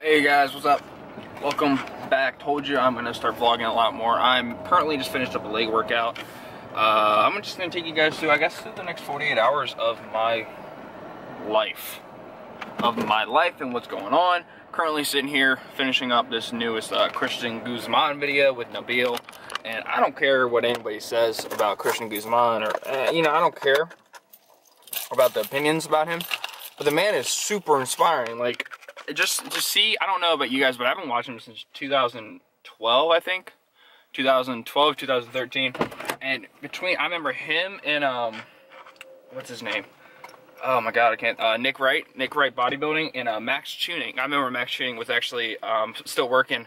Hey guys, what's up? Welcome back. Told you I'm going to start vlogging a lot more. I'm currently just finished up a leg workout. I'm just going to take you guys through, I guess, the next 48 hours of my life. And what's going on. Currently sitting here finishing up this newest Christian Guzman video with Dumbell. And I don't care what anybody says about Christian Guzman or, I don't care about the opinions about him. But the man is super inspiring. Like, just see, I don't know about you guys, but I've been watching him since 2012, I think. 2012, 2013. And I remember him and, what's his name? Oh my God, I can't, Nick Wright Bodybuilding, and Max Tuning. I remember Max Tuning was actually still working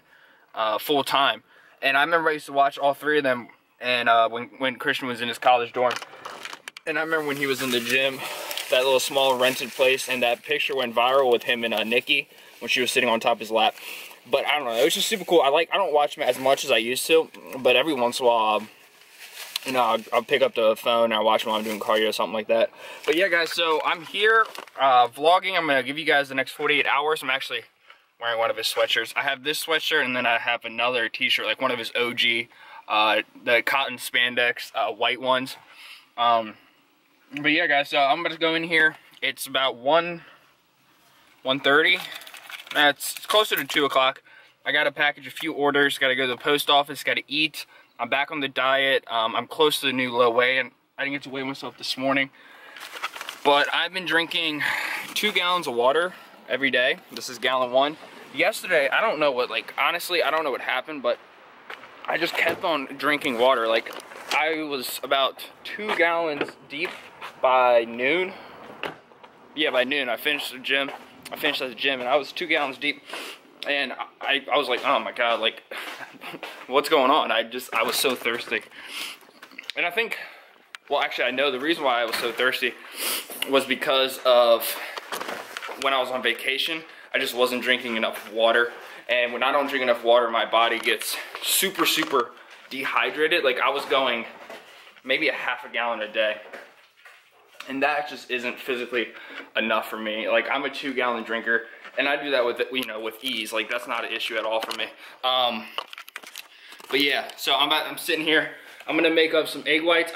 full time. And I remember I used to watch all three of them and when Christian was in his college dorm. And I remember when he was in the gym, that little small rented place, and that picture went viral with him and Nikki when she was sitting on top of his lap. But I don't know, it was just super cool. I don't watch him as much as I used to, but every once in a while, I'll pick up the phone and I'll watch him while I'm doing cardio or something like that. But yeah, guys, so I'm here vlogging. I'm gonna give you guys the next 48 hours. I'm actually wearing one of his sweatshirts. I have this sweatshirt, and then I have another t-shirt, like one of his OG, the cotton spandex white ones. But yeah, guys, so I'm gonna go in here. It's about 1:30. It's closer to 2 o'clock. I gotta package a few orders. Gotta go to the post office. Gotta eat. I'm back on the diet. I'm close to the new low weigh, and I didn't get to weigh myself this morning. But I've been drinking 2 gallons of water every day. This is gallon 1. Yesterday, I don't know what, honestly, I don't know what happened, but I just kept on drinking water. Like, I was about 2 gallons deep by noon. Yeah, by noon. I finished at the gym, and I was 2 gallons deep. And I was like, oh my God, like, what's going on? I was so thirsty. And I think, well, actually, I know the reason why I was so thirsty was because of when I was on vacation, I just wasn't drinking enough water. And when I don't drink enough water, my body gets super, super dehydrated. Like, I was going maybe a half a gallon a day. And that just isn't physically enough for me. Like, I'm a 2 gallon drinker, and I do that with, with ease. Like, that's not an issue at all for me. But yeah, so I'm sitting here. I'm gonna make up some egg whites.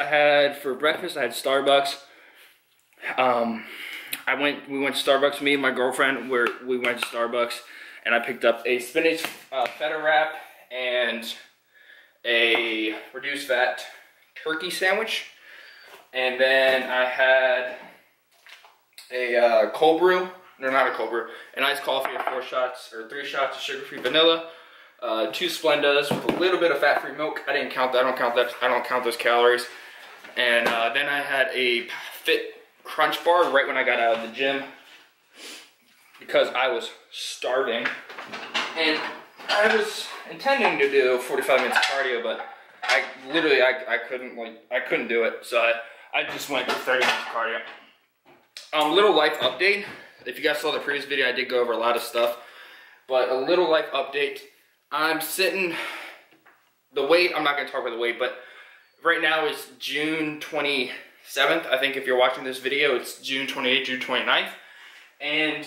For breakfast, I had Starbucks. We went to Starbucks, me and my girlfriend, we went to Starbucks, and I picked up a spinach feta wrap and a reduced fat turkey sandwich. And then I had a cold brew, no, not a cold brew, an iced coffee of 3 shots of sugar-free vanilla, 2 Splendas with a little bit of fat-free milk. I didn't count that, I don't count those calories. And then I had a Fit Crunch bar right when I got out of the gym because I was starving. And I was intending to do 45 minutes of cardio, but I couldn't do it. So I just went to 30 minutes of cardio. Little life update. If you guys saw the previous video, I did go over a lot of stuff. But a little life update. I'm sitting, the weight, I'm not going to talk about the weight, but right now is June 27th. I think if you're watching this video, it's June 28th, June 29th. And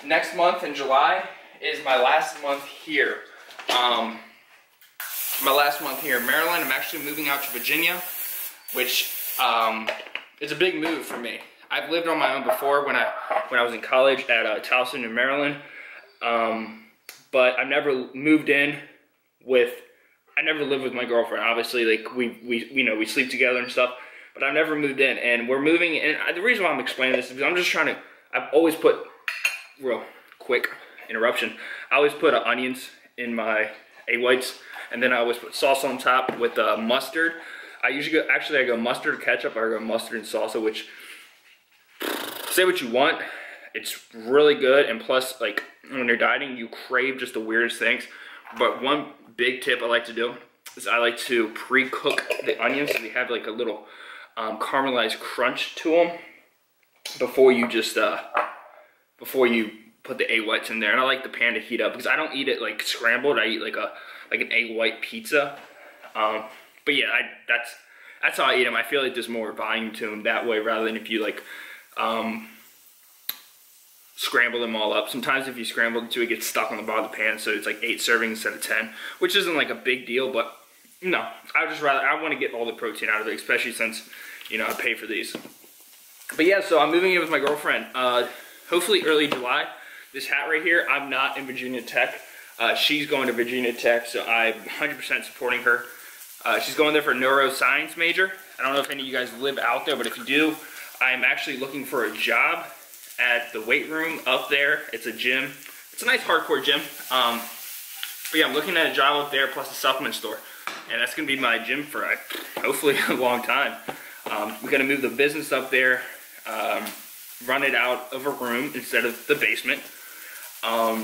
next month in July is my last month here. My last month here in Maryland. I'm actually moving out to Virginia, which is a big move for me. I've lived on my own before when I was in college at Towson in Maryland, but I've never moved in I never lived with my girlfriend. Obviously, like we sleep together and stuff, but I've never moved in. And we're moving. And the reason why I'm explaining this is because I'm just trying to. I've always put, real quick interruption. I always put onions in my egg whites. And then I always put sauce on top with mustard. I usually go mustard, ketchup, or I go mustard and salsa, which, say what you want, it's really good. And plus, like, when you're dieting, you crave just the weirdest things. But one big tip I like to do is I like to pre-cook the onions so they have like a little caramelized crunch to them before you put the egg whites in there. And I like the pan to heat up because I don't eat it like scrambled. I eat like an egg white pizza. But yeah, that's how I eat them. I feel like there's more volume to them that way rather than if you like scramble them all up. Sometimes if you scramble them too, it gets stuck on the bottom of the pan, so it's like 8 servings instead of 10, which isn't like a big deal, but no, I want to get all the protein out of it, especially since, you know, I pay for these. But yeah, so I'm moving in with my girlfriend, hopefully early July. This hat right here, I'm not in Virginia Tech. She's going to Virginia Tech, so I'm 100% supporting her. She's going there for a neuroscience major. I don't know if any of you guys live out there, but if you do, I'm actually looking for a job at the weight room up there. It's a gym. It's a nice hardcore gym. But yeah, I'm looking at a job up there plus a supplement store. And that's gonna be my gym for hopefully a long time. We're gonna move the business up there, run it out of a room instead of the basement.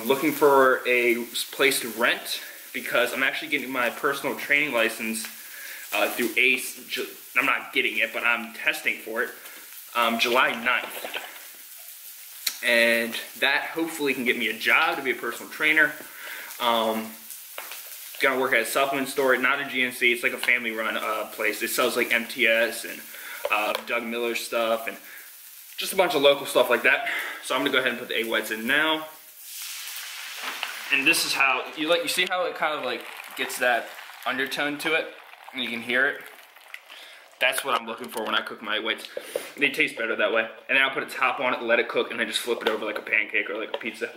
Looking for a place to rent because I'm actually getting my personal training license through ACE. I'm not getting it, but I'm testing for it July 9th. And that hopefully can get me a job to be a personal trainer. Gonna work at a supplement store, not a GNC. It's like a family-run place. It sells like MTS and Doug Miller stuff and just a bunch of local stuff like that. So I'm gonna go ahead and put the egg whites in now. And this is how you see how it kind of like gets that undertone to it, and you can hear it. That's what I'm looking for when I cook my egg whites. They taste better that way. And then I'll put a top on it, let it cook, and then just flip it over like a pancake or like a pizza.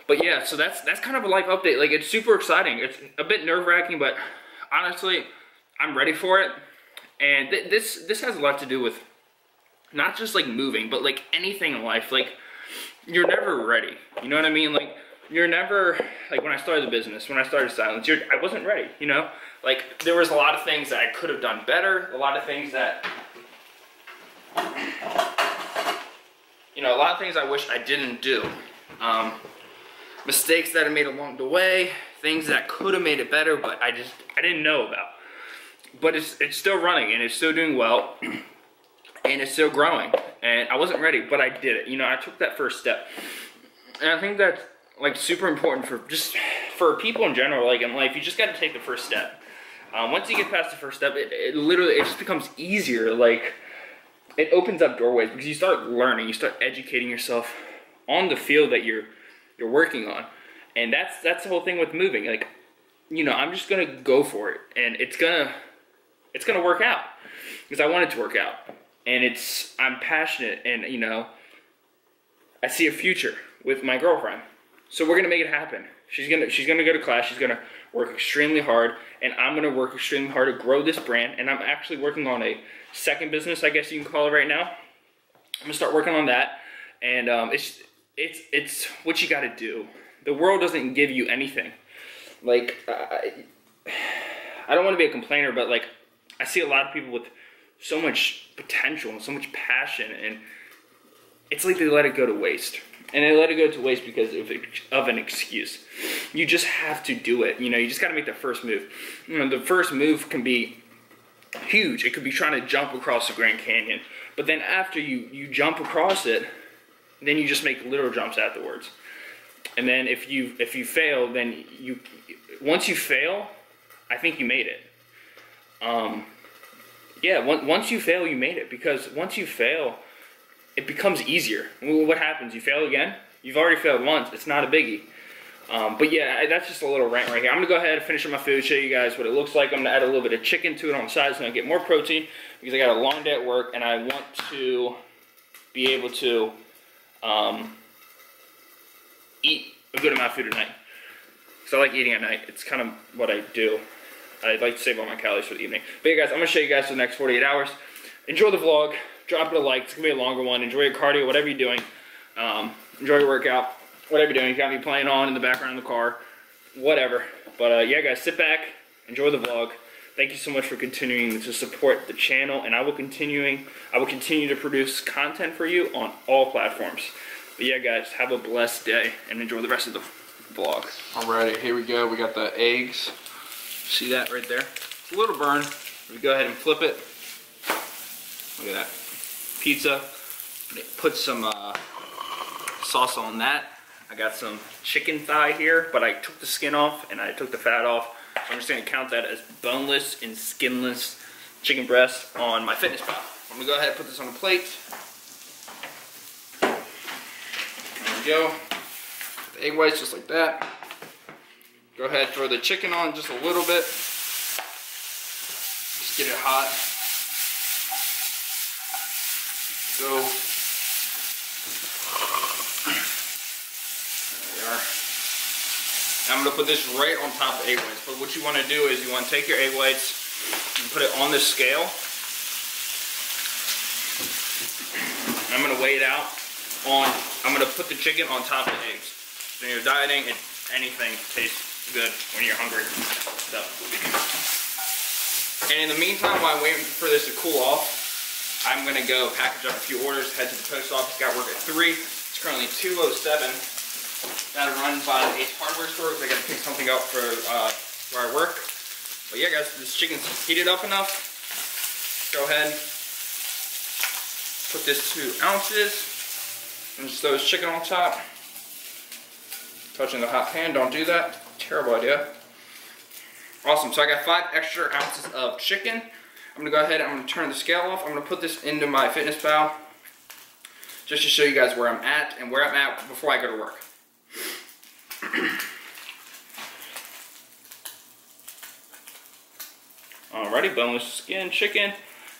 But yeah, so that's kind of a life update. Like, it's super exciting. It's a bit nerve-wracking, but honestly, I'm ready for it. And this has a lot to do with not just like moving, but like anything in life. Like, you're never ready. You know what I mean? Like, you're never, like when I started the business, when I started Silence, I wasn't ready, you know? Like, there was a lot of things that I could have done better, a lot of things that, you know, a lot of things I wish I didn't do. Mistakes that I made along the way, things that could have made it better, but I didn't know about. But it's still running, and it's still doing well, and it's still growing. And I wasn't ready, but I did it. You know, I took that first step. And I think that's like super important for people in general, like in life. You just got to take the first step. Once you get past the first step, it literally just becomes easier. Like, it opens up doorways because you start learning, you start educating yourself on the field that you're working on. And that's the whole thing with moving. Like, you know, I'm just gonna go for it, and it's gonna work out because I want it to work out. And I'm passionate, and you know, I see a future with my girlfriend. So we're gonna make it happen. She's gonna go to class, she's gonna work extremely hard, and I'm gonna work extremely hard to grow this brand. And I'm actually working on a second business, I guess you can call it right now. I'm gonna start working on that, and it's what you gotta do. The world doesn't give you anything. Like, I don't wanna be a complainer, but like, I see a lot of people with so much potential and so much passion, and it's like they let it go to waste. And they let it go to waste because of an excuse. You just have to do it. You know, you just got to make the first move. You know, the first move can be huge. It could be trying to jump across the Grand Canyon. But then after you jump across it, then you just make little jumps afterwards. And then if you fail, then once you fail, I think you made it. Yeah, once you fail, you made it. Because once you fail, it becomes easier. What happens? You fail again? You've already failed once. It's not a biggie. But yeah, that's just a little rant right here. I'm going to go ahead and finish up my food, show you guys what it looks like. I'm going to add a little bit of chicken to it on the side so I get more protein because I got a long day at work and I want to be able to eat a good amount of food at night. Because I like eating at night. It's kind of what I do. I like to save all my calories for the evening. But yeah, guys, I'm going to show you guys for the next 48 hours. Enjoy the vlog. Drop it a like. It's going to be a longer one. Enjoy your cardio, whatever you're doing. Enjoy your workout. Whatever you're doing. You got me playing on in the background of the car. Whatever. But yeah, guys, sit back. Enjoy the vlog. Thank you so much for continuing to support the channel. And I will continue to produce content for you on all platforms. But yeah, guys, have a blessed day. And enjoy the rest of the vlog. Alrighty, here we go. We got the eggs. See that right there? It's a little burn. We go ahead and flip it. Look at that. Pizza. Put some sauce on that. I got some chicken thigh here, but I took the skin off and I took the fat off. So I'm just going to count that as boneless and skinless chicken breast on my Fitness Pal. I'm going to go ahead and put this on a plate. we go. The egg whites just like that. Go ahead, throw the chicken on just a little bit. Just get it hot. Go. There we are. I'm gonna put this right on top of egg whites. But what you want to do is you want to take your egg whites and put it on this scale. I'm gonna weigh it out on. I'm gonna put the chicken on top of the eggs. When you're dieting, anything tastes good when you're hungry. So. And in the meantime, while I'm waiting for this to cool off, I'm gonna go package up a few orders, head to the post office. Got work at 3. It's currently 2:07. Gotta run by the Ace Hardware store because I gotta pick something up for where I work. But yeah, guys, this chicken's heated up enough. Go ahead, put this 2 ounces, and just throw this chicken on top. Touching the hot pan, don't do that. Terrible idea. Awesome, so I got 5 extra ounces of chicken. I'm gonna go ahead and I'm gonna turn the scale off. I'm gonna put this into my FitnessPal just to show you guys where I'm at and where I'm at before I go to work. Alrighty, boneless skin chicken.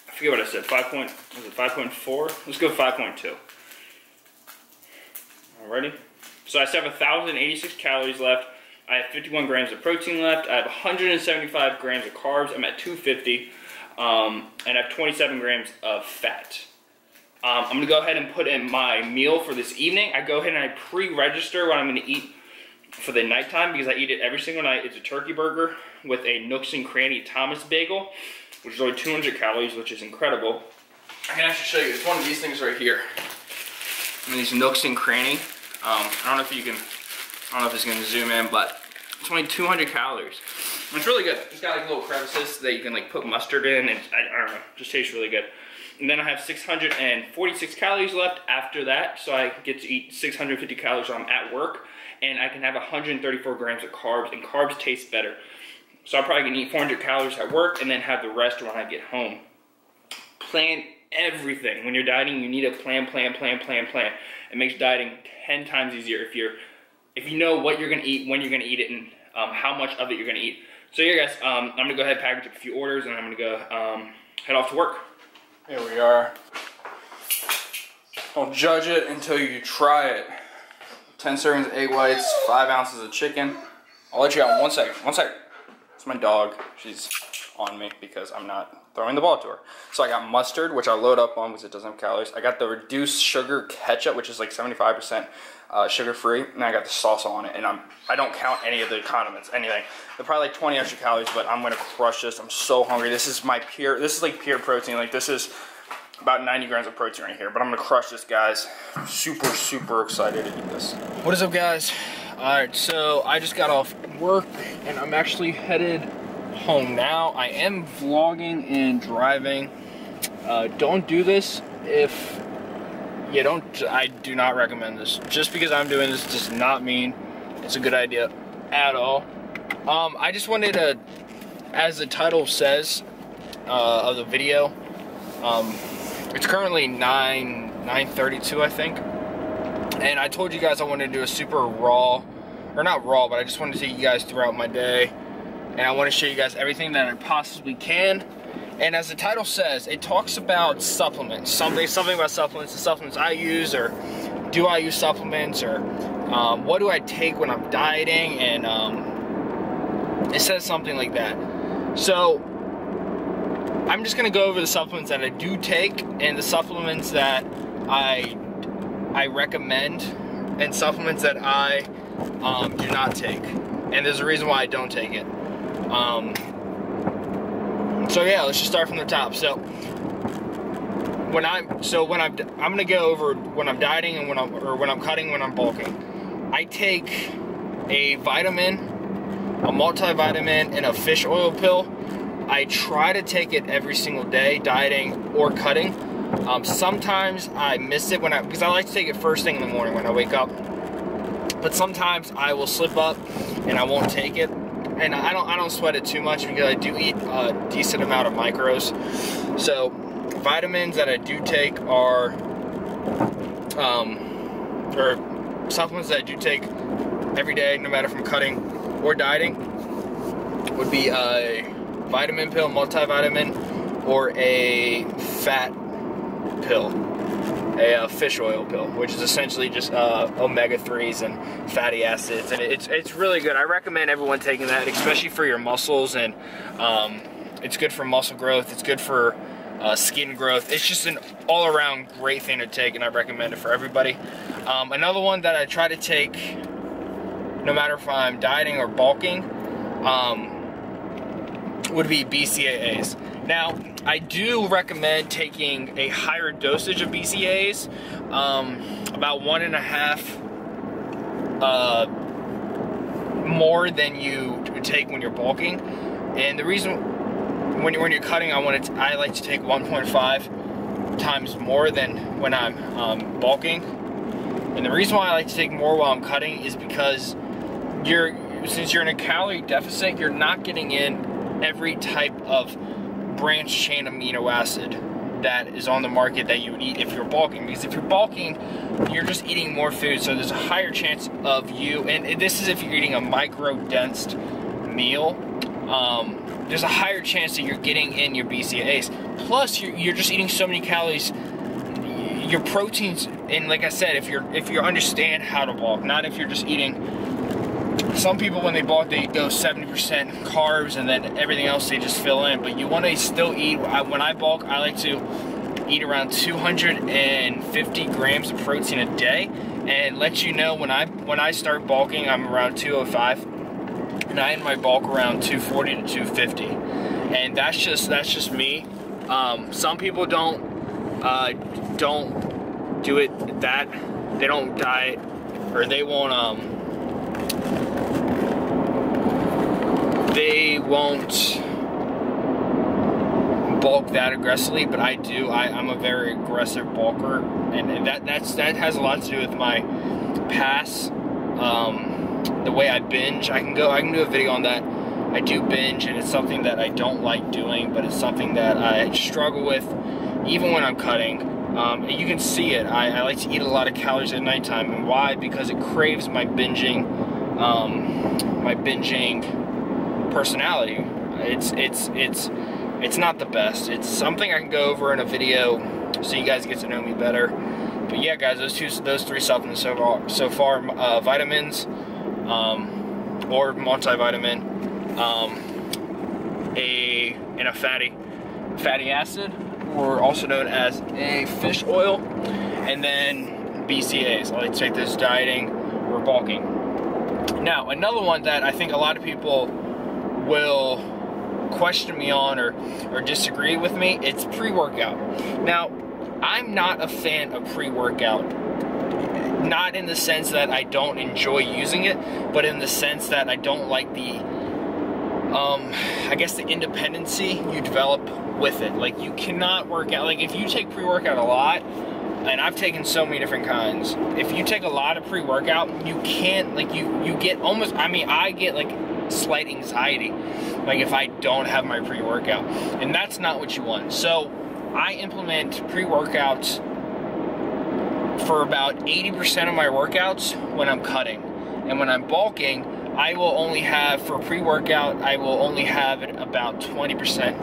I forget what I said, 5.4? Let's go 5.2. Alrighty. So I still have 1,086 calories left. I have 51 grams of protein left. I have 175 grams of carbs. I'm at 250. And I have 27 grams of fat. I'm gonna go ahead and put in my meal for this evening. I go ahead and I pre-register what I'm gonna eat for the nighttime because I eat it every single night. It's a turkey burger with a Nooks and Cranny Thomas bagel, which is only 200 calories, which is incredible. I can actually show you. It's one of these things right here. And these Nooks and Cranny. I don't know if you can, I don't know if it's gonna zoom in, but it's only 200 calories. And it's really good. It's got like little crevices that you can like put mustard in, and I don't know, just tastes really good. And then I have 646 calories left after that, so I get to eat 650 calories while I'm at work, and I can have 134 grams of carbs, and carbs taste better. So I'm probably gonna eat 400 calories at work and then have the rest when I get home. Plan everything. When you're dieting, you need a plan. It makes dieting 10 times easier if you know what you're gonna eat, when you're gonna eat it, and how much of it you're gonna eat. So yeah, guys, I'm gonna go ahead and package up a few orders, and I'm gonna go head off to work. Here we are. Don't judge it until you try it. 10 servings of egg whites, 5 ounces of chicken. I'll let you out in 1 second. 1 second. It's my dog. She's on me because I'm not throwing the ball to her. So I got mustard, which I load up on because it doesn't have calories. I got the reduced sugar ketchup, which is like 75% sugar-free, and I got the salsa on it. And I don't count any of the condiments, anything. They're probably like 20 extra calories, but I'm gonna crush this. I'm so hungry. This is like pure protein. Like this is about 90 grams of protein right here, but I'm gonna crush this, guys. I'm super excited to eat this. What is up, guys? All right, so I just got off work and I'm actually headed home now. I am vlogging and driving. Don't do this if you don't. I do not recommend this. Just because I'm doing this does not mean it's a good idea at all. I just wanted to, as the title says of the video, it's currently 9:32, I think, and I told you guys I wanted to do a super raw, or not raw, but I just wanted to take you guys throughout my day, and I want to show you guys everything that I possibly can. And as the title says, it talks about supplements, something about supplements, the supplements I use, or do I use supplements, or what do I take when I'm dieting, and it says something like that. So I'm just gonna go over the supplements that I do take and the supplements that I recommend and supplements that I do not take. And there's a reason why I don't take it. So yeah, let's just start from the top. So I'm gonna go over when I'm dieting and when I'm cutting, when I'm bulking. I take a vitamin, a multivitamin, and a fish oil pill. I try to take it every single day, dieting or cutting. Sometimes I miss it because I like to take it first thing in the morning when I wake up. But sometimes I will slip up and I won't take it. And I don't sweat it too much because I do eat a decent amount of micros. So vitamins that I do take are, or supplements that I do take every day, no matter if I'm cutting or dieting, would be a vitamin pill, multivitamin, or a fat pill, a fish oil pill, which is essentially just omega-3s and fatty acids, and it's really good. I recommend everyone taking that, especially for your muscles, and it's good for muscle growth, it's good for skin growth. It's just an all-around great thing to take, and I recommend it for everybody. Another one that I try to take no matter if I'm dieting or bulking would be BCAAs. Now, I do recommend taking a higher dosage of BCAAs, about 1.5 more than you take when you're bulking. And the reason, when you're cutting, I like to take 1.5 times more than when I'm bulking. And the reason why I like to take more while I'm cutting is because since you're in a calorie deficit, you're not getting in every type of branched chain amino acid that is on the market that you would eat if you're bulking. Because if you're bulking, you're just eating more food, so there's a higher chance of you, and this is if you're eating a micro-densed meal, there's a higher chance that you're getting in your BCAAs. Plus, you're just eating so many calories. Your proteins, and like I said, if you understand how to bulk, not if you're just eating. Some people, when they bulk, they go 70% carbs and then everything else they just fill in. But you want to still eat. When I bulk, I like to eat around 250 grams of protein a day, and let you know when I start bulking, I'm around 205, and I end my bulk around 240 to 250, and that's just me. Some people don't do it that they don't diet, or they won't bulk that aggressively, but I do. I'm a very aggressive bulker, and that has a lot to do with my past, the way I binge. I can do a video on that. I do binge, and it's something that I don't like doing, but it's something that I struggle with even when I'm cutting. You can see it. I like to eat a lot of calories at nighttime, and why? Because it craves my binging personality. It's not the best. It's something I can go over in a video so you guys get to know me better. But yeah, guys, those three supplements so far, vitamins, or multivitamin, and a fatty acid, or also known as a fish oil, and then BCAAs. I like to take this dieting or bulking. Now, another one that I think a lot of people will question me on or disagree with me, it's pre-workout. Now, I'm not a fan of pre-workout, not in the sense that I don't enjoy using it, but in the sense that I don't like the I guess the independency you develop with it. Like, you cannot work out, like if you take pre-workout a lot, and I've taken so many different kinds, if you take a lot of pre-workout, you can't, like, you get almost, I mean, I get like slight anxiety, like if I don't have my pre-workout, and that's not what you want. So I implement pre-workouts for about 80% of my workouts when I'm cutting, and when I'm bulking, I will only have, for pre-workout, I will only have it about 20%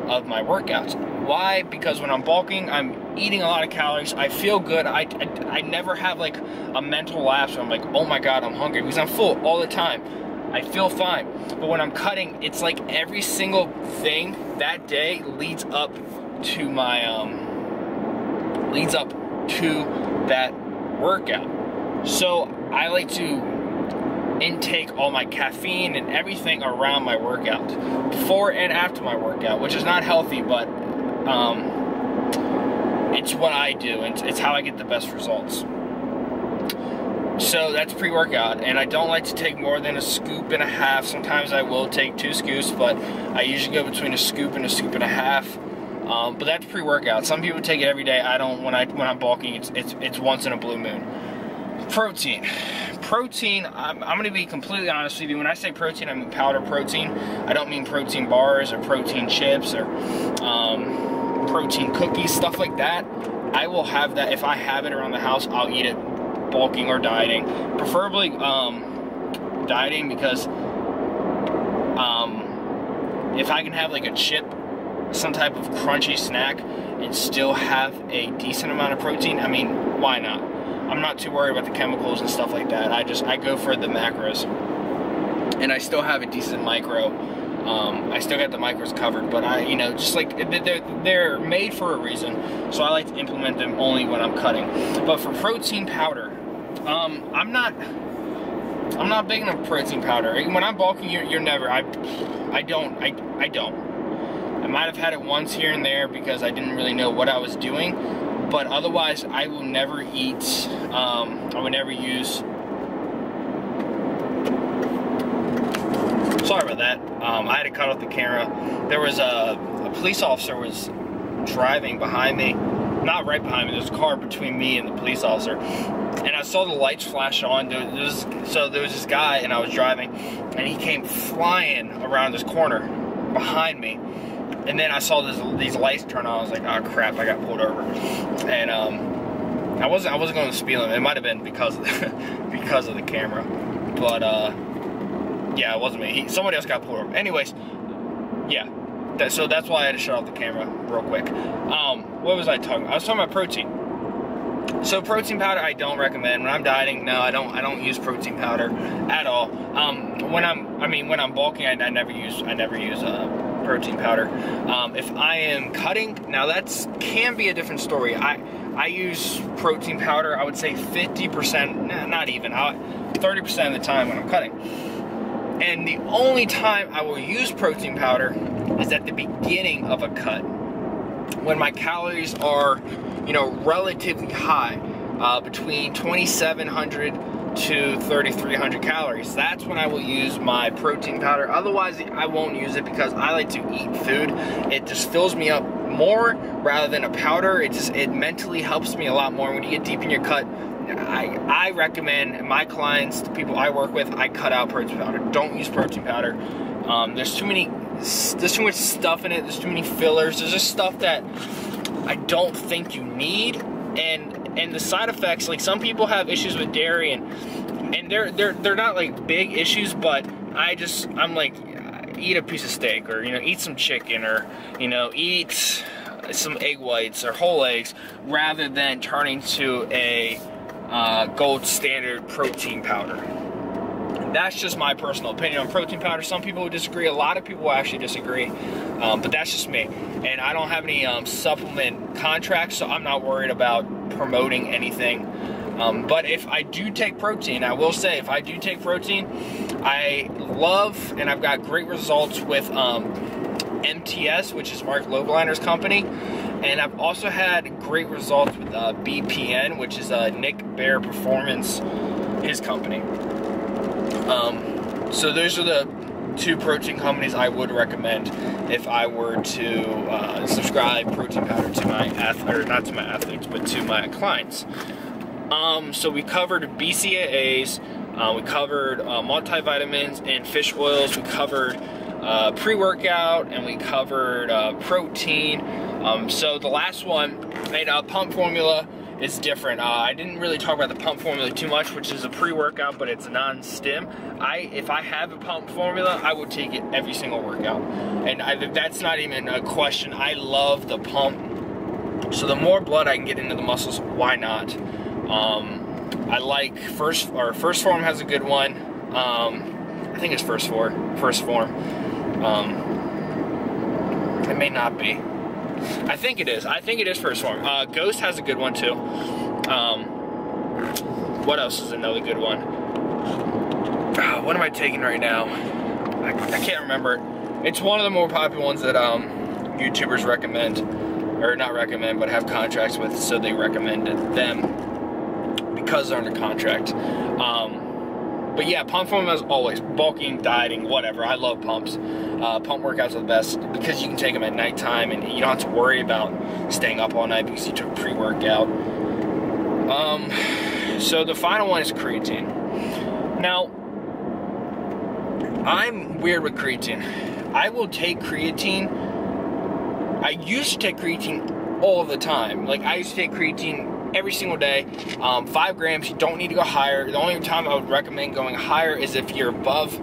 of my workouts. Why? Because when I'm bulking, I'm eating a lot of calories. I feel good. I never have like a mental lapse where I'm like, oh my god, I'm hungry, because I'm full all the time. I feel fine. But when I'm cutting, it's like every single thing that day leads up to my that workout. So I like to intake all my caffeine and everything around my workout, before and after my workout, which is not healthy, but it's what I do, and it's how I get the best results. So that's pre-workout, and I don't like to take more than a scoop and a half. Sometimes I will take 2 scoops, but I usually go between a scoop and a half. But that's pre-workout. Some people take it every day. I don't. When I'm bulking, it's once in a blue moon. Protein. I'm going to be completely honest with you. When I say protein, I mean powder protein. I don't mean protein bars or protein chips or protein cookies, stuff like that. I will have that. If I have it around the house, I'll eat it bulking or dieting. Preferably dieting, because if I can have like a chip, some type of crunchy snack, and still have a decent amount of protein, I mean, why not? I'm not too worried about the chemicals and stuff like that. I go for the macros, and I still have a decent micro. I still got the micros covered, but you know, just like they're made for a reason, so I like to implement them only when I'm cutting. But for protein powder, I'm not big enough protein powder. When I'm bulking, you're never. I don't. I might have had it once here and there because I didn't really know what I was doing, but otherwise I will never eat. I would never use. Sorry about that. I had to cut off the camera. There was a police officer was driving behind me. Not right behind me, there's a car between me and the police officer. And I saw the lights flash on. So there was this guy, and I was driving, and he came flying around this corner behind me. And then I saw these lights turn on. I was like, oh crap, I got pulled over. And I wasn't going to speed limit. It might have been because of the camera. But yeah, it wasn't me. Somebody else got pulled over. Anyways, yeah. So that's why I had to shut off the camera real quick. What was I talking about? I was talking about protein. So protein powder, I don't recommend. When I'm dieting, no, I don't use protein powder at all. When I'm bulking, I never use protein powder. If I am cutting, now that can be a different story. I use protein powder, I would say 50%, not even, 30% of the time when I'm cutting. And the only time I will use protein powder is at the beginning of a cut, when my calories are, you know, relatively high, between 2,700 to 3,300 calories. That's when I will use my protein powder. Otherwise, I won't use it because I like to eat food. It just fills me up more rather than a powder. It mentally helps me a lot more when you get deep in your cut. I recommend my clients, the people I work with, I cut out protein powder. Don't use protein powder. There's too much stuff in it. There's too many fillers. There's just stuff that I don't think you need. And the side effects, like some people have issues with dairy, and they're not like big issues, but I'm like, eat a piece of steak, or, you know, eat some chicken, or, you know, eat some egg whites or whole eggs, rather than turning to a gold standard protein powder. That's just my personal opinion on protein powder. Some people would disagree. A lot of people will actually disagree, but that's just me. And I don't have any supplement contracts, so I'm not worried about promoting anything. But if I do take protein, I will say, if I do take protein, I love, and I've got great results with MTS, which is Mark Lobeliner's company. And I've also had great results with BPN, which is Nick Bear Performance, his company. So those are the two protein companies I would recommend if I were to subscribe protein powder to my not to my athletes, but to my clients. So we covered BCAAs, we covered multivitamins and fish oils, we covered pre-workout, and we covered protein. So the last one, pump formula, is different. I didn't really talk about the pump formula too much, which is a pre-workout, but it's non-stim. If I have a pump formula, I would take it every single workout, and that's not even a question. I love the pump. So the more blood I can get into the muscles, why not? I like First Form has a good one. I think it's First Form. It may not be. I think it is. I think it is First Form. Ghost has a good one too. What else is another good one? What am I taking right now? I can't remember. It's one of the more popular ones that YouTubers recommend, or not recommend, but have contracts with, so they recommended them because they're under contract. But yeah, pump formula is always bulking, dieting, whatever. I love pumps. Pump workouts are the best because you can take them at nighttime and you don't have to worry about staying up all night because you took pre-workout. So the final one is creatine. Now, I'm weird with creatine. I will take creatine. I used to take creatine all the time. Like, I used to take creatine every single day. 5 grams, you don't need to go higher. The only time I would recommend going higher is if you're above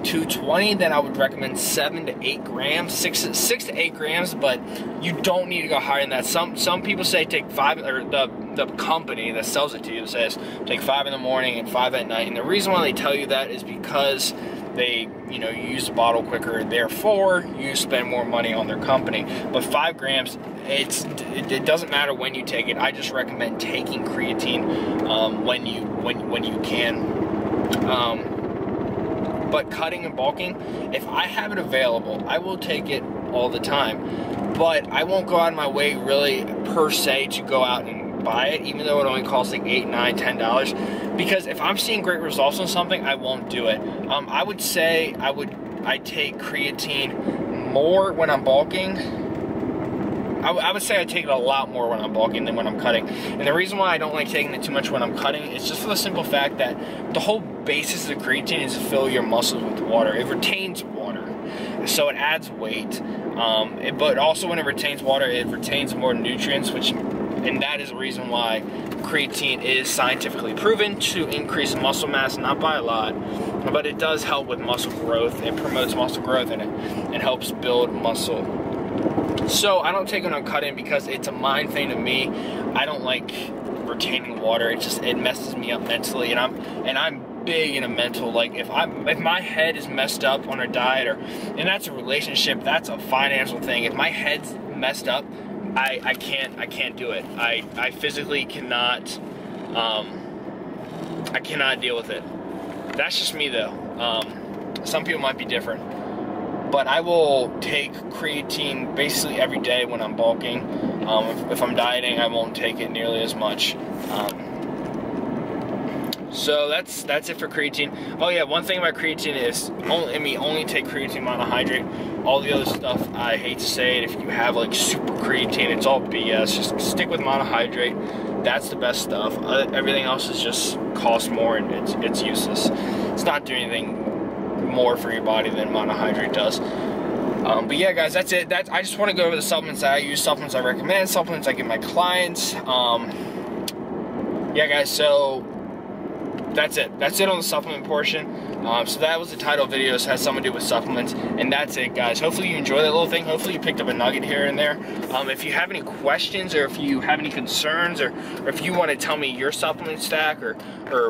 220, then I would recommend 7 to 8 grams, 6 to 8 grams, but you don't need to go higher than that. Some people say take 5, or the company that sells it to you says take 5 in the morning and 5 at night. And the reason why they tell you that is because they, you know, you use the bottle quicker, therefore you spend more money on their company. But 5 grams, it doesn't matter when you take it. I just recommend taking creatine when you can. But cutting and bulking, if I have it available, I will take it all the time. But I won't go out of my way really per se to go out and buy it, even though it only costs like $8, $9, $10. Because if I'm seeing great results on something, I won't do it. I would say I take creatine more when I'm bulking. I would say I take it a lot more when I'm bulking than when I'm cutting. And the reason why I don't like taking it too much when I'm cutting is just for the simple fact that the whole basis of the creatine is to fill your muscles with water. It retains water, so it adds weight. But also when it retains water, it retains more nutrients, and that is the reason why creatine is scientifically proven to increase muscle mass, not by a lot, but it does help with muscle growth. It promotes muscle growth, and it helps build muscle. So I don't take it on cutting because it's a mind thing to me. I don't like retaining water. It messes me up mentally, and I'm big into mental. Like if my head is messed up on a diet, and that's a relationship, that's a financial thing. If my head's messed up, I can't do it. I physically cannot. I cannot deal with it. That's just me though. Some people might be different. But I will take creatine basically every day when I'm bulking. If I'm dieting, I won't take it nearly as much. So that's it for creatine. Oh yeah, one thing about creatine is only take creatine monohydrate. All the other stuff, I hate to say it, if you have like super creatine, it's all BS. Just stick with monohydrate. That's the best stuff. Everything else is just costs more, and it's useless. It's not doing anything more for your body than monohydrate does. But yeah, guys, that's it. I just want to go over the supplements that I use, supplements I recommend, supplements I give my clients. Yeah, guys, so that's it. That's it on the supplement portion. So that was the title of the video. So it has something to do with supplements, and that's it, guys. Hopefully you enjoyed that little thing. Hopefully you picked up a nugget here and there. If you have any questions, or if you have any concerns, or if you want to tell me your supplement stack, or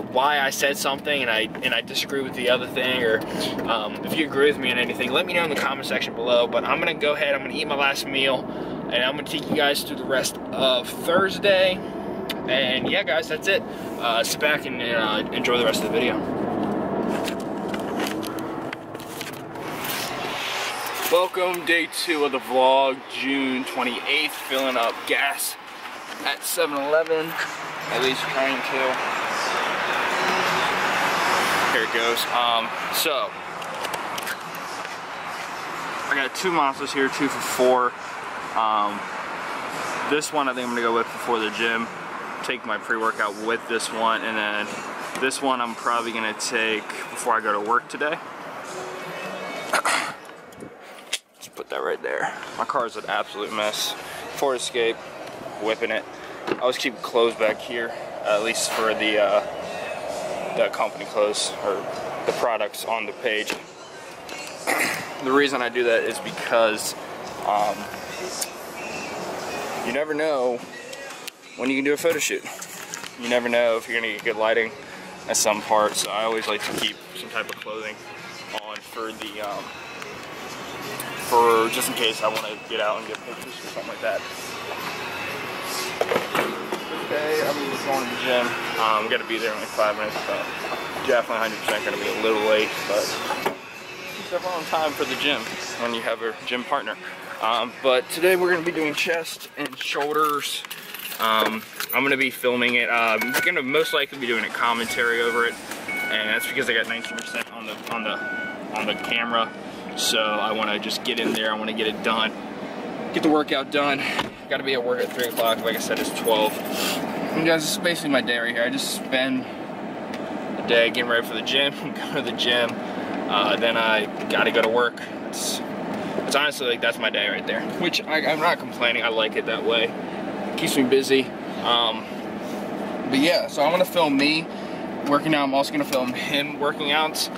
why I said something and I disagree with the other thing, or if you agree with me on anything, let me know in the comment section below. But I'm gonna go ahead. I'm gonna eat my last meal, and I'm gonna take you guys through the rest of Thursday. And yeah, guys, that's it. Sit back and enjoy the rest of the video. Welcome, day 2 of the vlog, June 28th, filling up gas at 7-Eleven, at least trying to. Here it goes. So, I got 2 monsters here, 2 for $4. This one I think I'm gonna go with before the gym. Take my pre-workout with this one, and then this one I'm probably gonna take before I go to work today. Put that right there. My car's an absolute mess. Ford Escape, whipping it. I always keep clothes back here, at least for the company clothes, or the products on the page. The reason I do that is because you never know when you can do a photo shoot. You never know if you're gonna get good lighting at some part, so I always like to keep some type of clothing on for the for just in case I want to get out and get pictures or something like that. Okay, I'm just going to the gym. I'm going to be there in like 5 minutes, so definitely 100% going to be a little late, but it's definitely on time for the gym when you have a gym partner. But today we're going to be doing chest and shoulders. I'm going to be filming it. I'm going to most likely be doing a commentary over it, and that's because I got 19% on the camera. So I want to just get in there. I want to get it done, get the workout done. Got to be at work at 3 o'clock. Like I said, it's 12. And guys, this is basically my day right here. I just spend the day getting ready for the gym, go to the gym, then I got to go to work. It's honestly like that's my day right there. Which I'm not complaining. I like it that way. It keeps me busy. But yeah, so I'm gonna film me working out. I'm also gonna film him working out,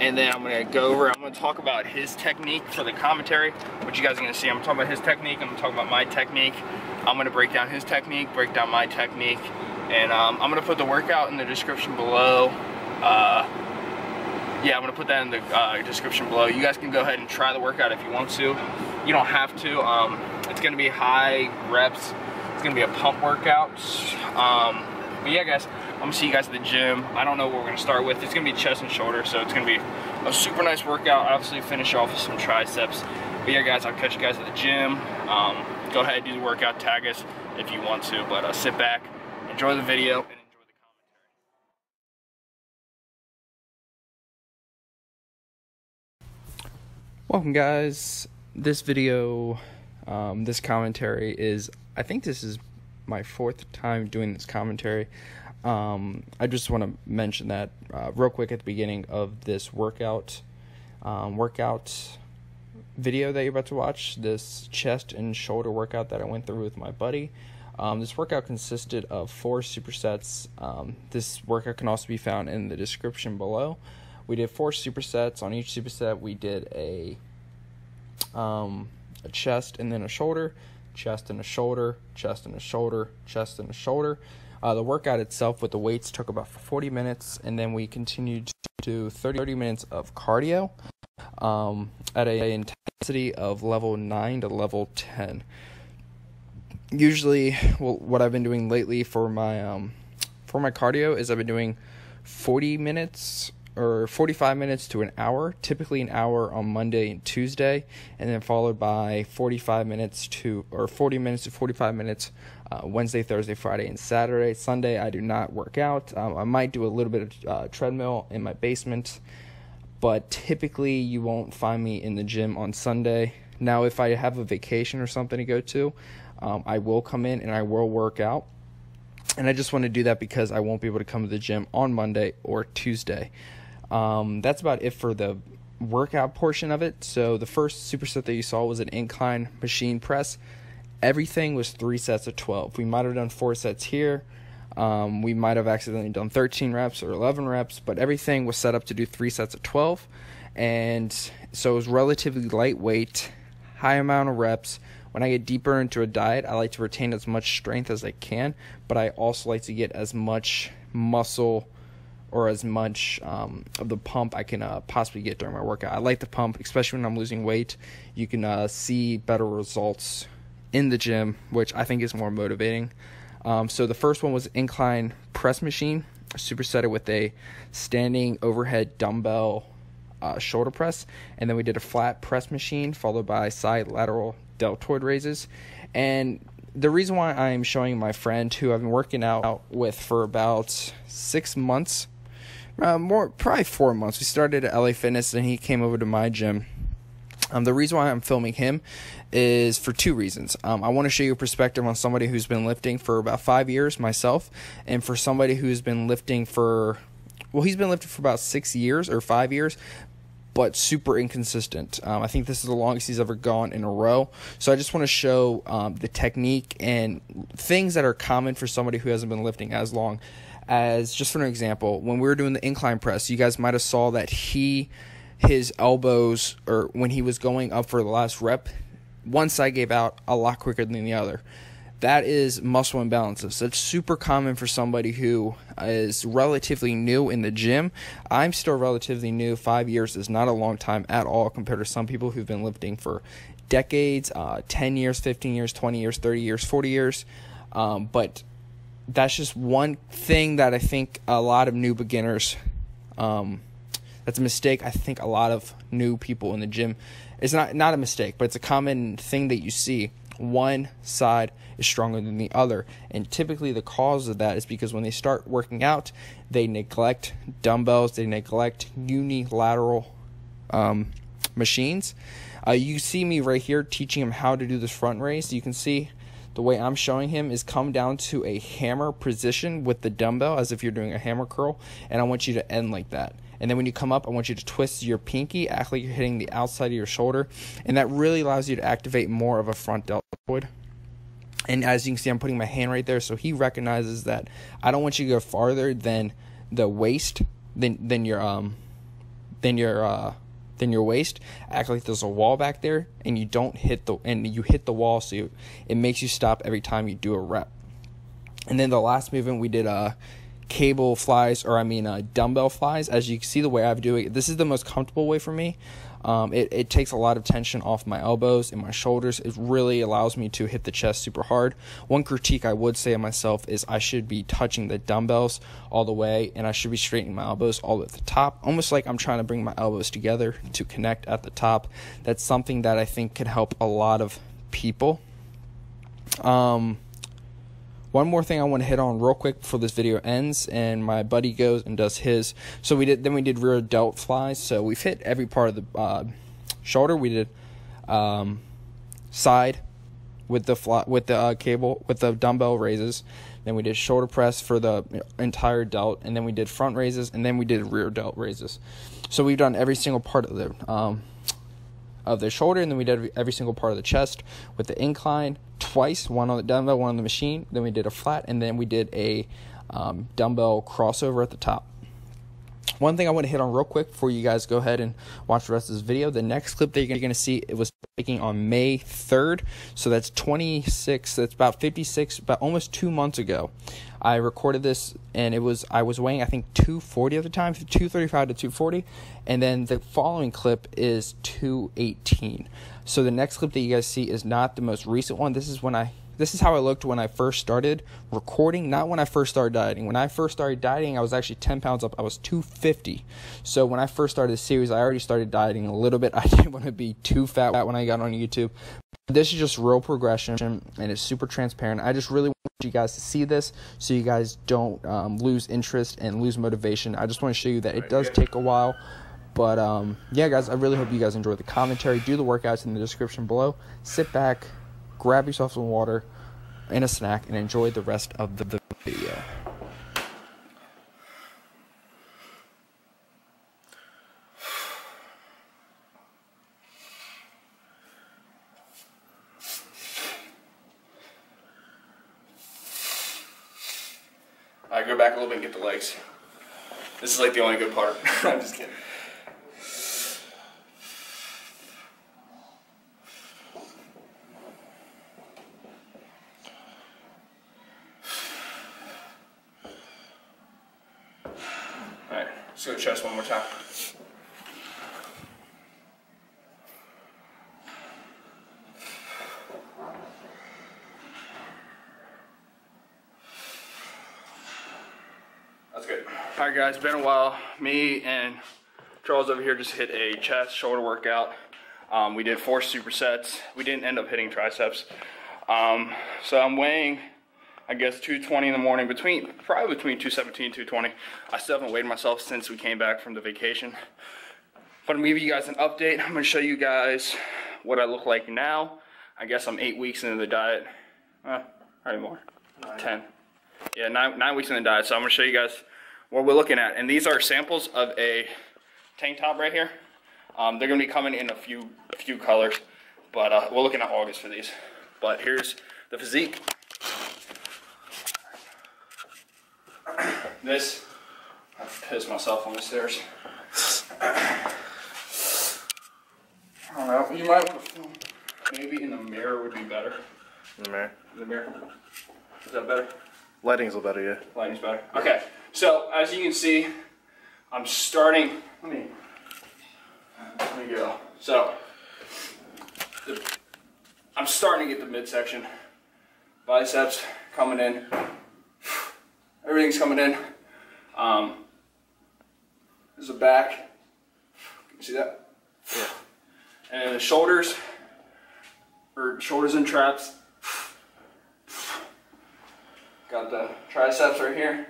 and then I'm gonna go over. I'm gonna talk about his technique for the commentary, which you guys are gonna see. I'm gonna talk about his technique. I'm gonna talk about my technique. I'm gonna break down his technique, break down my technique, and I'm gonna put the workout in the description below. Yeah, I'm gonna put that in the description below. You guys can go ahead and try the workout if you want to. You don't have to. It's gonna be high reps. It's gonna be a pump workout. But yeah, guys, I'm gonna see you guys at the gym. I don't know what we're gonna start with. It's gonna be chest and shoulder, so it's gonna be a super nice workout. Obviously, finish off with some triceps. But yeah, guys, I'll catch you guys at the gym. Go ahead, do the workout, tag us if you want to. But sit back, enjoy the video, and enjoy the commentary. Welcome, guys. This video, this commentary is, I think this is my 4th time doing this commentary. I just want to mention that real quick at the beginning of this workout video that you're about to watch, this chest and shoulder workout that I went through with my buddy. This workout consisted of 4 supersets. This workout can also be found in the description below. We did 4 supersets. On each superset, we did a chest and then a shoulder, chest and a shoulder, chest and a shoulder, chest and a shoulder. The workout itself with the weights took about 40 minutes, and then we continued to do 30 minutes of cardio at an intensity of level 9 to level 10. Usually, well, what I've been doing lately for my cardio is I've been doing 40 minutes or 45 minutes to an hour, typically an hour on Monday and Tuesday, and then followed by 40 minutes to 45 minutes Wednesday, Thursday, Friday, and Saturday. Sunday, I do not work out. I might do a little bit of treadmill in my basement, but typically you won't find me in the gym on Sunday. Now, if I have a vacation or something to go to, I will come in and I will work out. And I just want to do that because I won't be able to come to the gym on Monday or Tuesday. That's about it for the workout portion of it. So the first superset that you saw was an incline machine press. Everything was 3 sets of 12. We might have done 4 sets here. We might have accidentally done 13 reps or 11 reps, but everything was set up to do 3 sets of 12. And so it was relatively lightweight, high amount of reps. When I get deeper into a diet, I like to retain as much strength as I can, but I also like to get as much muscle or as much of the pump I can possibly get during my workout. I like the pump, especially when I'm losing weight. You can see better results in the gym, which I think is more motivating. So the first one was incline press machine. I superset it with a standing overhead dumbbell shoulder press, and then we did a flat press machine followed by side lateral deltoid raises. And the reason why I'm showing my friend who I've been working out with for about 6 months, probably 4 months. We started at LA Fitness and he came over to my gym. The reason why I'm filming him is for 2 reasons. I want to show you a perspective on somebody who's been lifting for about 5 years, myself, and for somebody who's been lifting for, well, he's been lifting for about 6 years or 5 years, but super inconsistent. I think this is the longest he's ever gone in a row. So I just want to show the technique and things that are common for somebody who hasn't been lifting as long. As just for an example, when we were doing the incline press, you guys might have saw that his elbows, or when he was going up for the last rep, one side gave out a lot quicker than the other. That is muscle imbalances. That's super common for somebody who is relatively new in the gym. I'm still relatively new. 5 years is not a long time at all compared to some people who've been lifting for decades, 10 years, 15 years, 20 years, 30 years, 40 years. But that's just one thing that I think a lot of new beginners, that's a mistake. I think a lot of new people in the gym, it's not a mistake, but it's a common thing that you see. One side is stronger than the other, and typically the cause of that is because when they start working out, they neglect dumbbells, they neglect unilateral machines. You see me right here teaching him how to do this front raise. You can see the way I'm showing him is come down to a hammer position with the dumbbell as if you're doing a hammer curl, and I want you to end like that. And then when you come up, I want you to twist your pinky, act like you're hitting the outside of your shoulder, and that really allows you to activate more of a front deltoid. And as you can see, I'm putting my hand right there, so he recognizes that I don't want you to go farther than the waist, than your waist. Act like there's a wall back there, and you don't hit the wall, so it makes you stop every time you do a rep. And then the last movement we did dumbbell flies. As you can see the way I'm doing it, this is the most comfortable way for me. It takes a lot of tension off my elbows and my shoulders. It really allows me to hit the chest super hard. One critique I would say of myself is I should be touching the dumbbells all the way, and I should be straightening my elbows all at the top, almost like I'm trying to bring my elbows together to connect at the top. That's something that I think could help a lot of people. One more thing I want to hit on real quick before this video ends, and my buddy goes and does his. So we did rear delt flies. So we've hit every part of the shoulder. We did side with the dumbbell raises. Then we did shoulder press for the entire delt, and then we did front raises, and then we did rear delt raises. So we've done every single part of the shoulder, and then we did every single part of the chest with the incline twice, one on the dumbbell, one on the machine. Then we did a flat, and then we did a dumbbell crossover at the top. One thing I want to hit on real quick before you guys go ahead and watch the rest of this video, the next clip that you're going to see, it was taken on May 3rd, so that's about almost 2 months ago. I recorded this, and I was weighing, I think, 240 at the time, 235 to 240, and then the following clip is 218. So the next clip that you guys see is not the most recent one. This is how I looked when I first started recording, not when I first started dieting. When I first started dieting, I was actually 10 pounds up. I was 250. So when I first started the series, I already started dieting a little bit. I didn't want to be too fat when I got on YouTube. This is just real progression, and it's super transparent. I just really want you guys to see this so you guys don't lose interest and lose motivation. I just want to show you that it does take a while. But, yeah, guys, I really hope you guys enjoy the commentary. Do the workouts in the description below. Sit back, grab yourself some water and a snack, and enjoy the rest of the video. All right, go back a little bit and get the legs. This is like the only good part. I'm just kidding. Alright, let's go chest one more time. That's good. Alright guys, been a while. Me and Charles over here just hit a chest shoulder workout. We did 4 supersets. We didn't end up hitting triceps. So I'm weighing, I guess, 220 in the morning, probably between 217 and 220. I still haven't weighed myself since we came back from the vacation. But I'm gonna give you guys an update. I'm gonna show you guys what I look like now. I guess I'm 8 weeks into the diet. Probably more. 10. Yeah, 9 weeks in the diet. So I'm gonna show you guys what we're looking at. And these are samples of a tank top right here. They're gonna be coming in a few colors, but we're looking at August for these. But here's the physique. This, I pissed myself on the stairs. I don't know, you might want to film. Maybe in the mirror would be better. In the mirror? In the mirror. Is that better? Lighting's a little better, yeah. Lighting's better. Okay, so as you can see, I'm starting, let me go. So, I'm starting to get the midsection. Biceps coming in. Everything's coming in. There's the back. Can you see that? Yeah. And the shoulders, shoulders and traps. Got the triceps right here.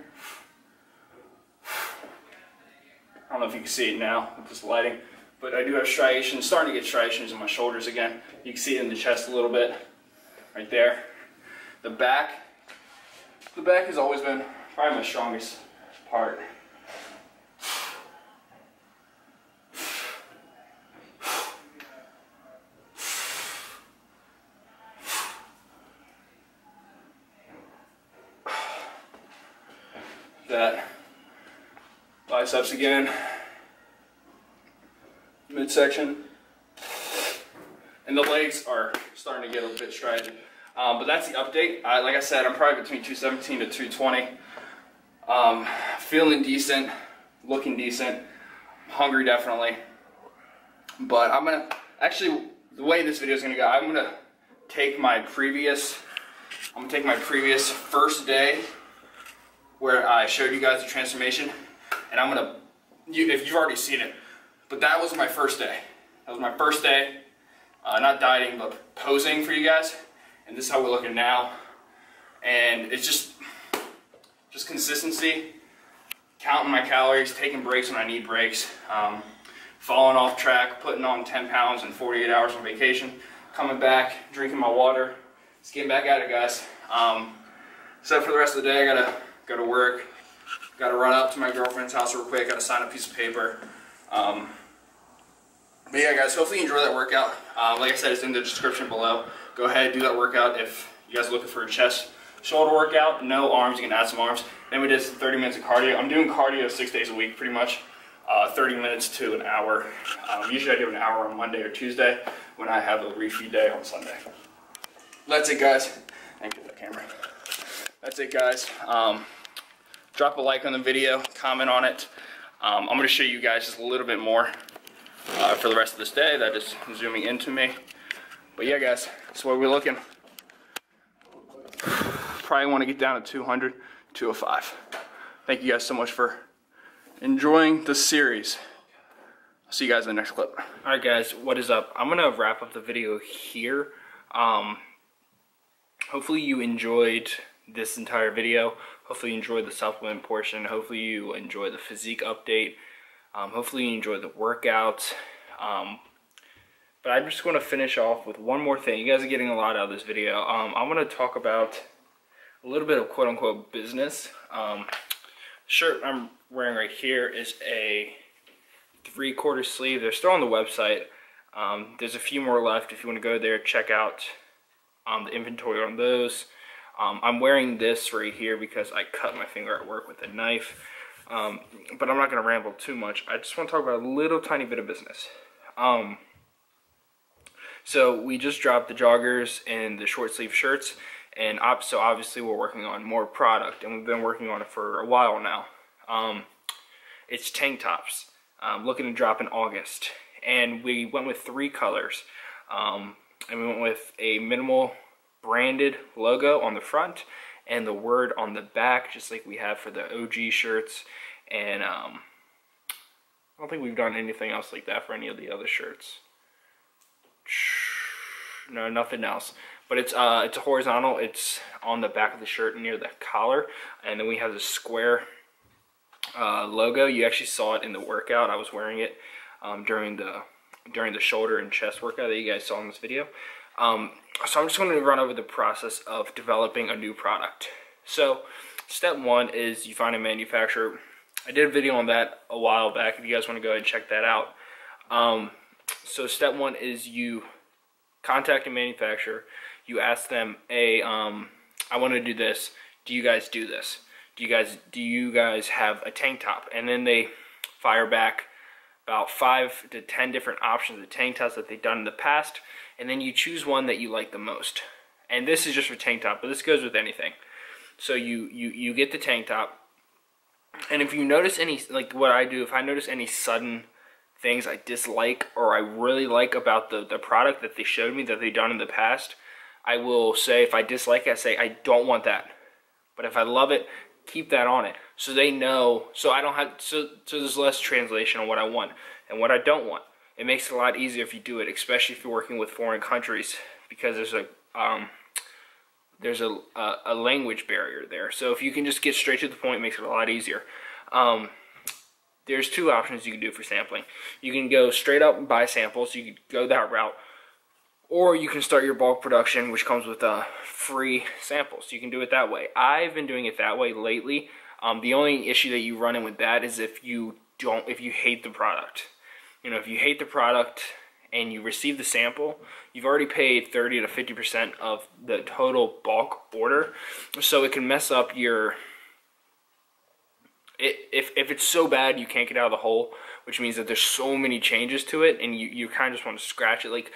I don't know if you can see it now with this lighting, but I do have striations, starting to get striations in my shoulders again. You can see it in the chest a little bit, right there. The back has always been probably my strongest part. that. Biceps again. Midsection. And the legs are starting to get a bit strident. But that's the update. Like I said, I'm probably between 217 to 220. Feeling decent, looking decent, hungry definitely. But I'm gonna, actually, the way this video is gonna go, I'm gonna take my previous first day where I showed you guys the transformation, and I'm gonna, if you've already seen it, but that was my first day. That was my first day, not dieting, but posing for you guys. And this is how we're looking now. And it's just consistency, counting my calories, taking breaks when I need breaks, falling off track, putting on 10 pounds in 48 hours on vacation, coming back, drinking my water, just getting back at it, guys. So for the rest of the day, I gotta go to work, gotta run up to my girlfriend's house real quick, gotta sign a piece of paper. But yeah, guys, hopefully you enjoy that workout. Like I said, it's in the description below. Go ahead, do that workout if you guys are looking for a chest shoulder workout. No arms, you can add some arms. Then we did 30 minutes of cardio. I'm doing cardio 6 days a week, pretty much. 30 minutes to an hour. Usually I do an hour on Monday or Tuesday when I have a refeed day on Sunday. That's it, guys. Thank you for that camera. That's it, guys. Drop a like on the video, comment on it. I'm going to show you guys just a little bit more for the rest of this day. That is zooming into me. But yeah, guys, that's what we're looking. Probably want to get down to 200, 205. Thank you guys so much for enjoying the series. I'll see you guys in the next clip. Alright guys, what is up? I'm going to wrap up the video here. Hopefully you enjoyed this entire video. Hopefully you enjoyed the supplement portion. Hopefully you enjoyed the physique update. Hopefully you enjoyed the workouts. But I'm just going to finish off with one more thing. You guys are getting a lot out of this video. I'm going to talk about a little bit of quote-unquote business. Shirt I'm wearing right here is a 3/4 sleeve. They're still on the website. There's a few more left. If you want to go there, check out the inventory on those. I'm wearing this right here because I cut my finger at work with a knife. But I'm not going to ramble too much. I just want to talk about a little tiny bit of business. So we just dropped the joggers and the short sleeve shirts, and so obviously we're working on more product, and we've been working on it for a while now. It's tank tops. Looking to drop in August, and we went with 3 colors, and we went with a minimal branded logo on the front and the word on the back, just like we have for the OG shirts. And I don't think we've done anything else like that for any of the other shirts. No, nothing else. But it's a horizontal. It's on the back of the shirt near the collar, and then we have the square logo. You actually saw it in the workout. I was wearing it during the shoulder and chest workout that you guys saw in this video. So I'm just going to run over the process of developing a new product. So step 1 is you find a manufacturer. I did a video on that a while back. If you guys want to go ahead and check that out. So step 1 is you contact a manufacturer. You ask them, I want to do this. Do you guys do this? Do you guys have a tank top? And then they fire back about 5 to 10 different options of tank tops that they've done in the past, and then you choose one that you like the most. And this is just for tank top, but this goes with anything. So you get the tank top, and if you notice any, like what I do, if I notice any sudden things I dislike or I really like about the product that they showed me that they've done in the past, I will say, if I dislike it, I say I don't want that. But if I love it, keep that on it, so they know, so I don't have, so there's less translation on what I want and what I don't want. It makes it a lot easier if you do it, especially if you're working with foreign countries, because there's a language barrier there. So if you can just get straight to the point, it makes it a lot easier. There's 2 options you can do for sampling. You can go straight up and buy samples. You can go that route. Or you can start your bulk production, which comes with free samples. You can do it that way. I've been doing it that way lately. The only issue that you run in with that is if you hate the product. You know, if you hate the product and you receive the sample, you've already paid 30 to 50% of the total bulk order. So it can mess up your if it's so bad you can't get out of the hole, which means that there's so many changes to it, and you kind of just want to scratch it. Like,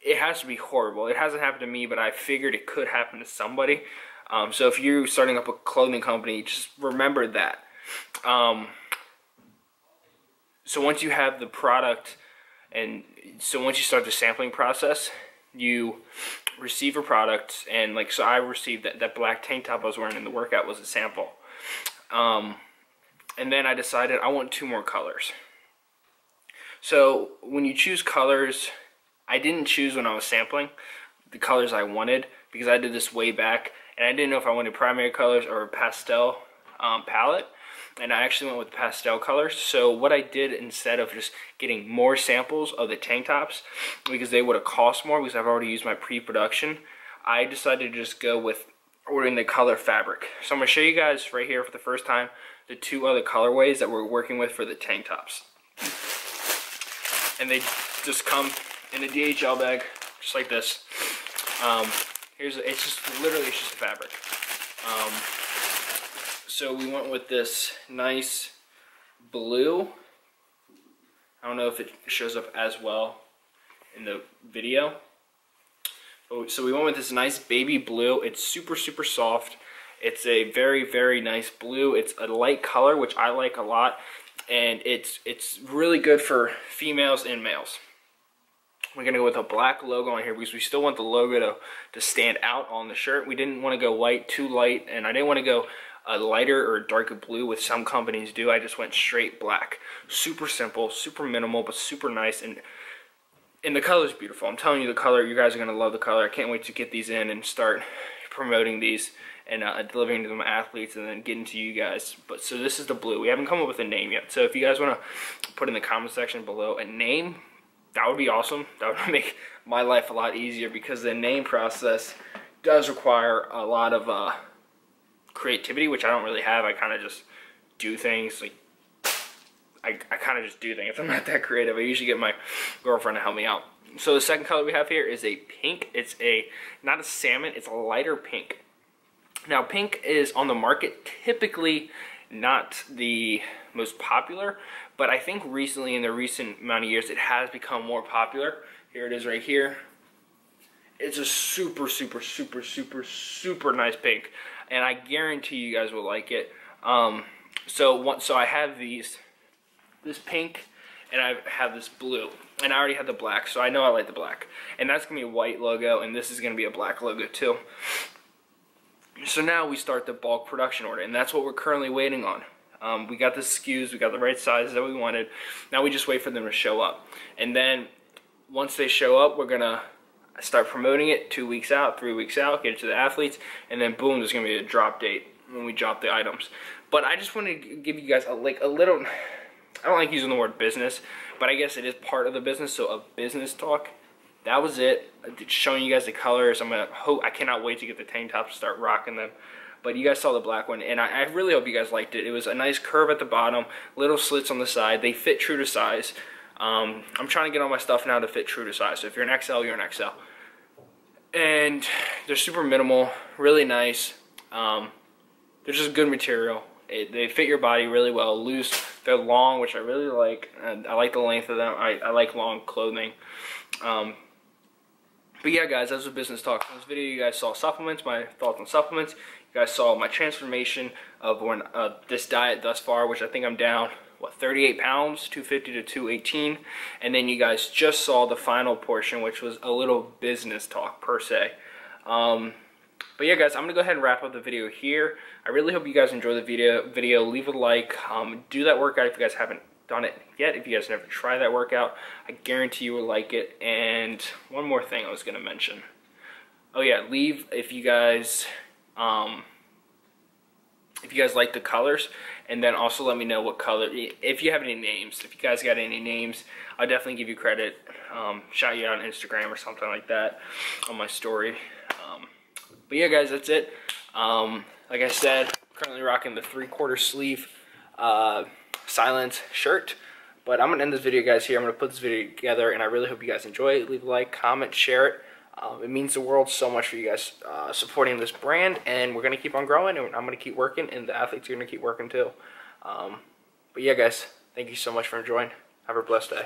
it has to be horrible. It hasn't happened to me, but I figured it could happen to somebody. So if you're starting up a clothing company, just remember that. So once you have the product, and so once you start the sampling process, you receive a product, and like, so I received that black tank top I was wearing in the workout was a sample. And then I decided I want 2 more colors. So when you choose colors, I didn't choose when I was sampling the colors I wanted, because I did this way back, and I didn't know if I wanted primary colors or a pastel palette, and I actually went with pastel colors. So what I did, instead of just getting more samples of the tank tops, because they would have cost more because I've already used my pre-production, I decided to just go with ordering the color fabric. So I'm going to show you guys right here for the first time the 2 other colorways that we're working with for the tank tops. And they just come in a DHL bag, just like this. It's just literally, it's just fabric. So we went with this nice blue. I don't know if it shows up as well in the video. So we went with this nice baby blue. It's super, super soft. It's a very, very nice blue. It's a light color, which I like a lot. And it's really good for females and males. We're going to go with a black logo on here because we still want the logo to stand out on the shirt. We didn't want to go white, too light, and I didn't want to go a lighter or darker blue, which some companies do. I just went straight black. Super simple, super minimal, but super nice, and the color is beautiful. I'm telling you, the color, you guys are going to love the color. I can't wait to get these in and start promoting these and delivering to my athletes, and then getting to you guys. But so this is the blue. We haven't come up with a name yet. So if you guys want to put in the comment section below a name, that would be awesome. That would make my life a lot easier, because the name process does require a lot of creativity, which I don't really have. I kind of just do things. Like, I kind of just do things. I'm not that creative. I usually get my girlfriend to help me out. So the second color we have here is a pink. It's not a salmon, it's a lighter pink. Now, pink is on the market typically not the most popular, but I think recently, in the recent amount of years, it has become more popular. Here it is right here. It's a super, super, super, super, super nice pink, and I guarantee you guys will like it. So I have this pink, and I have this blue, and I already have the black, so I know I like the black. And that's gonna be a white logo, and this is gonna be a black logo too. So now we start the bulk production order, and that's what we're currently waiting on. We got the SKUs, we got the right sizes that we wanted. Now we just wait for them to show up. And then once they show up, we're gonna start promoting it 2 weeks out, 3 weeks out, get it to the athletes, and then boom, there's gonna be a drop date when we drop the items. But I just want to give you guys a little, I don't like using the word business, but I guess it is part of the business, so a business talk. That was it. Showing you guys the colors. I cannot wait to get the tank tops, start rocking them. But you guys saw the black one, and I really hope you guys liked it. It was a nice curve at the bottom, little slits on the side. They fit true to size. I'm trying to get all my stuff now to fit true to size. So if you're an XL, you're an XL. And they're super minimal, really nice. They're just good material. They fit your body really well. Loose. They're long, which I really like. I like the length of them. I like long clothing. But yeah, guys, that was a business talk. In this video, you guys saw supplements, my thoughts on supplements. You guys saw my transformation of this diet thus far, which I think I'm down, 38 pounds, 250 to 218. And then you guys just saw the final portion, which was a little business talk, per se. But yeah, guys, I'm going to go ahead and wrap up the video here. I really hope you guys enjoy the video. Leave a like. Do that workout if you guys haven't done it yet. If you guys never tried that workout, I guarantee you will like it. And one more thing I was going to mention. Oh yeah, leave if you guys like the colors, and then also let me know what color, if you have any names. If you guys got any names, I'll definitely give you credit. Shout you out on Instagram or something like that on my story. But yeah, guys, that's it. Like I said, currently rocking the 3/4 sleeve Silence shirt. But I'm going to end this video, guys, here. I'm going to put this video together, and I really hope you guys enjoy it. Leave a like, comment, share it. It means the world so much for you guys supporting this brand, and we're going to keep on growing, and I'm going to keep working, and the athletes are going to keep working too. But yeah, guys, thank you so much for enjoying. Have a blessed day.